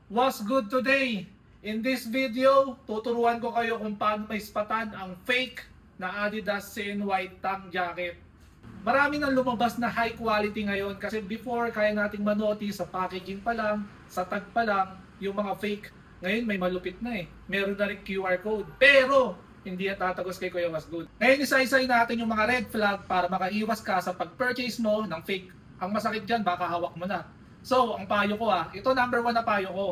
What's good today? In this video, tuturuan ko kayo kung paano maispatan ang fake na Adidas CNY Tang Jacket. Marami nang lumabas na high quality ngayon kasi before kaya nating manotice sa packaging pa lang, sa tag pa lang, yung mga fake. Ngayon may malupit na eh. Meron na rin QR code. Pero hindi yan tatagos kay Kuya What's Good. Ngayon isa-isay natin yung mga red flag para makaiwas ka sa pag-purchase mo ng fake. Ang masakit dyan, baka hawak mo na. So, ang payo ko ito number 1 na payo ko.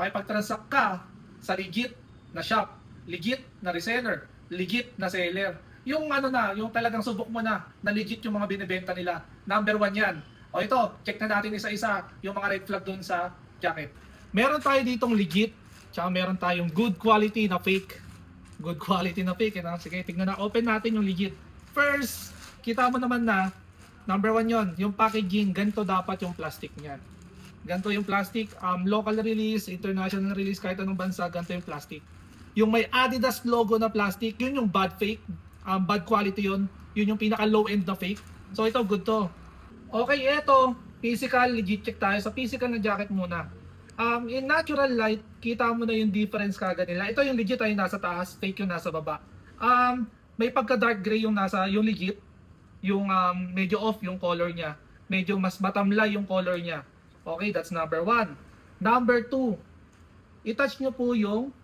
Pakipag-transact ka sa legit na shop, legit na reseller, legit na seller. Yung yung talagang subok mo na legit yung mga binibenta nila. Number 1 yan. O ito, check na natin isa-isa yung mga red flag dun sa jacket. Meron tayo ditong legit, tsaka meron tayong good quality na fake. Good quality na fake. Sige, tignan na. Open natin yung legit. First, kita mo naman na number 1 yon, yung packaging, ganito dapat yung plastic niyan. Ganito yung plastic, local release, international release, kahit anong bansa, ganito yung plastic. Yung may Adidas logo na plastic, yun yung bad fake, bad quality yun. Yun yung pinaka low end na fake. So ito, good to. Okay, ito, physical, legit check tayo sa physical na jacket muna. In natural light, kita mo na yung difference kagad nila. Ito yung legit ay nasa taas, fake yung nasa baba. May pagka dark gray yung yung legit. Yung medyo off yung color niya. Medyo mas matamla yung color niya. Okay, that's number 1. Number 2, i-touch nyo po yung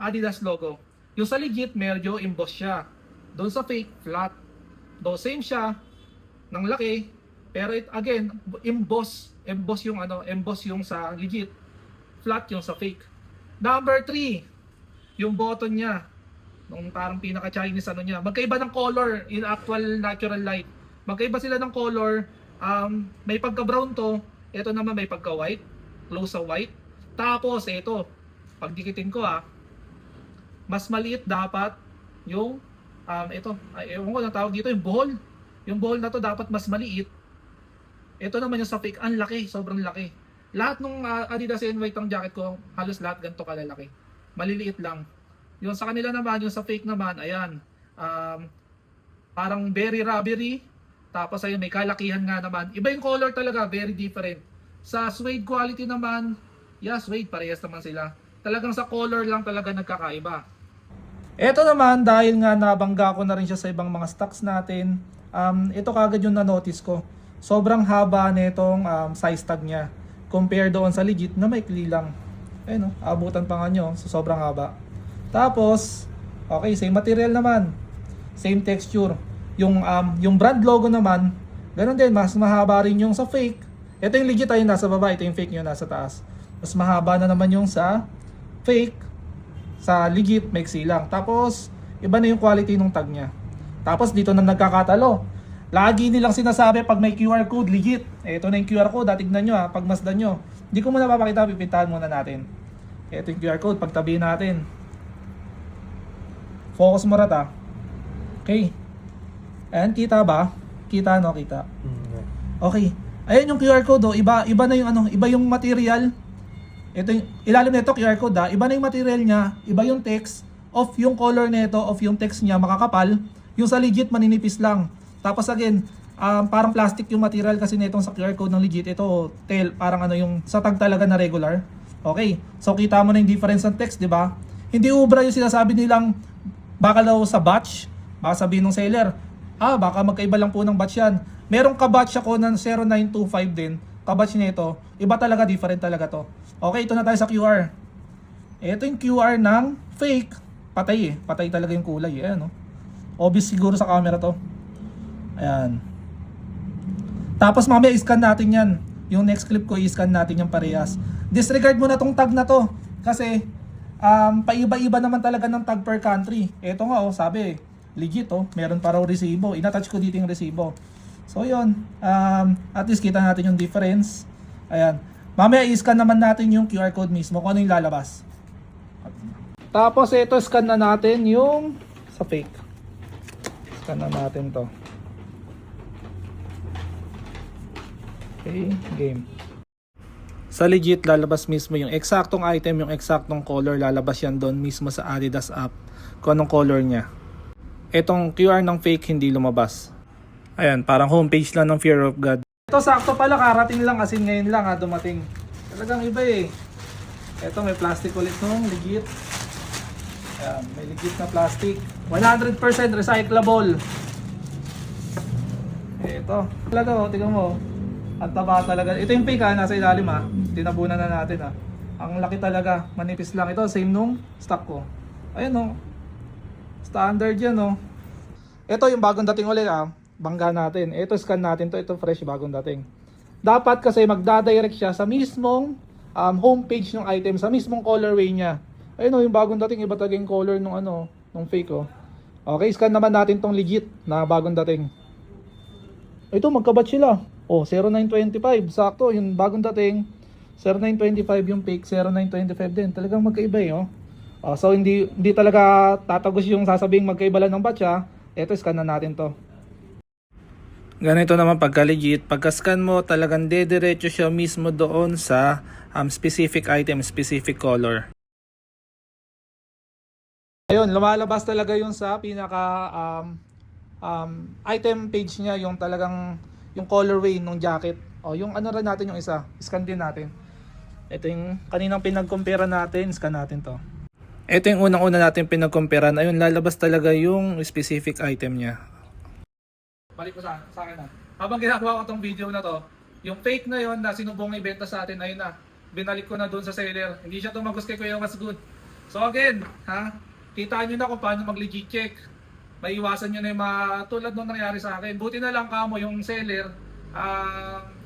Adidas logo. Yung sa legit, medyo emboss siya. Doon sa fake, flat. Though same siya, ng laki, pero again, emboss yung emboss yung sa legit, flat yung sa fake. Number 3, yung button niya, nung parang pinaka-Chinese niya, magkaiba ng color in actual natural light. Magkaiba sila ng color, may pagka-brown to, ito naman may pagka-white, close sa white. Tapos ito, pagdikitin ko mas maliit dapat yung ito, ewan ko na tawag dito, yung ball. Yung ball na to dapat mas maliit. Ito naman yung sa fake, ang laki, sobrang laki. Lahat ng Adidas CNY Tang jacket ko, halos lahat ganito kalalaki. Maliliit lang. Yung sa kanila naman, yung sa fake naman, ayan, parang very rubbery. Tapos ayun, may kalakihan nga naman. Iba yung color talaga, very different. Sa suede quality naman, suede, parehas naman sila. Talagang sa color lang talaga nagkakaiba. Ito naman, dahil nga nabangga ko na rin siya sa ibang mga stocks natin, ito kagad yung na-notice ko. Sobrang haba nitong size tag niya. Compare doon sa legit na maikli lang. Ayun, abutan pa nga nyo, so sobrang haba. Tapos, okay, same material naman. Same texture. Yung brand logo naman, ganun din, mas mahaba rin yung sa fake. Ito yung legit ay nasa baba, ito yung fake yung nasa taas. Mas mahaba na naman yung sa fake, sa legit, maiksi lang. Tapos, iba na yung quality ng tag niya. Tapos dito na nagkakatalo. Lagi nilang sinasabi pag may QR code, legit. Ito na yung QR code, tignan nyo pagmasdan nyo. Hindi ko muna papakita, pipintahan muna natin. Ito yung QR code, pagtabihin natin. Focus mo rata. Okay. Ayan, kita ba? Kita no, kita. Okay. Ayan yung QR code iba na yung iba yung material. Ito yung ilalim nito QR code iba na yung material niya, iba yung text, off yung color nito, off yung text niya makakapal. Yung sa legit maninipis lang. Tapos again, parang plastic yung material kasi nitong sa QR code ng legit. Ito parang yung sa tag talaga na regular. Okay. So kita mo na yung difference ng text, di ba? Hindi ubra yung sinasabi nilang baka daw sa batch, baka sabihin ng seller, baka magkaiba lang po ng batch yan. Merong kabatch ako ng 0925 din, kabatch nito, iba talaga, different talaga to. Okay, ito na tayo sa QR. Ito yung QR ng fake, patay patay talaga yung kulay ayan obvious siguro sa camera to. Ayan. Tapos mamaya i-scan natin yan. Yung next clip ko, i-scan natin yung parehas. Disregard mo na tong tag na to, kasi paiba-iba naman talaga ng tag per country. Ito nga sabi legit meron pa raw resibo. Ina-touch ko dito yung resibo. So yun, at least kita natin yung difference. Ayan. Mamaya i-scan naman natin yung QR code mismo kung ano yung lalabas. Tapos ito, scan na natin yung sa fake. Scan na natin to. Okay, game. Sa legit, lalabas mismo yung eksaktong item, yung eksaktong color, lalabas yan doon mismo sa Adidas app kung anong color niya. Etong QR ng fake hindi lumabas. Ayan, parang homepage lang ng Fear of God. Ito sakto pala, karating lang, asin ngayon lang dumating. Talagang iba Ito may plastic ulit nung legit. Ayan, may legit na plastic. 100% recyclable. Ito. Talaga oh, tingnan mo. Ang taba talaga. Ito yung fake ha, nasa ilalim ha. Tinabunan na natin ha. Ang laki talaga. Manipis lang ito. Same nung stock ko. Ayun oh. Standard yan oh. Ito yung bagong dating ulit ha. Bangga natin. Ito scan natin to. Ito fresh bagong dating. Dapat kasi magdadirect siya sa mismong homepage ng item. Sa mismong colorway niya. Ayun oh, yung bagong dating. Iba talaga yung color nung ano. Nung fake oh. Okay, scan naman natin tong legit na bagong dating. Ito magkabatch sila. Oh, 0925. Sakto, yung bagong dating 0925 yung fake, 0925 din. Talagang magkaiba eh, oh. So hindi talaga tatagos yung sasabing magkaiba lang ng batch ha. Ito scan na natin to. Ganito naman pagka legit, pagka scan mo talagang dediretso siya mismo doon sa specific item, specific color. Ayun, lumalabas talaga yun sa pinaka item page niya, yung talagang yung colorway ng jacket. O yung ano rin natin yung isa, scan din natin. Ito yung kaninang pinag-compare natin, scan natin to. Ito yung unang-una natin pinag-compare. Ayun, lalabas talaga yung specific item niya. Balik ko sa akin na. Habang ginagawa ko tong video na to, yung fake na yon na sinubong ibenta sa atin, ayun na. Binalik ko na doon sa seller. Hindi siya tumagos kay Kuya Was Good. So again, ha? Kita nyo na kung paano mag-legit check. Maiwasan nyo na yung tulad nung nangyari sa akin. Buti na lang kamo yung seller,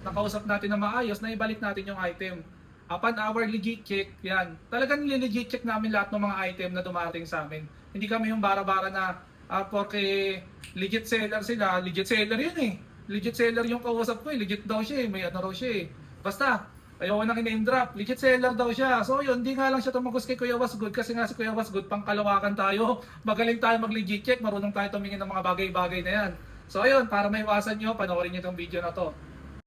nakausap natin na maayos na ibalik natin yung item. Upon our legit check, yan. Talagang legit check namin lahat ng mga item na dumating sa amin. Hindi kami yung bara-bara na porque legit seller sila, legit seller yun eh. Legit seller yung kausap ko eh, legit daw siya eh, may ano raw siya eh. Basta, ayoko nang i-name drop, legit seller daw siya. So yun, di nga lang siya tumagos kay Kuya Was Good kasi nga si Kuya Was Good, pangkalawakan tayo. Magaling tayo mag-legit check, marunong tayo tumingin ng mga bagay-bagay na yan. So ayun, para maiwasan nyo, panoorin nyo itong video na to.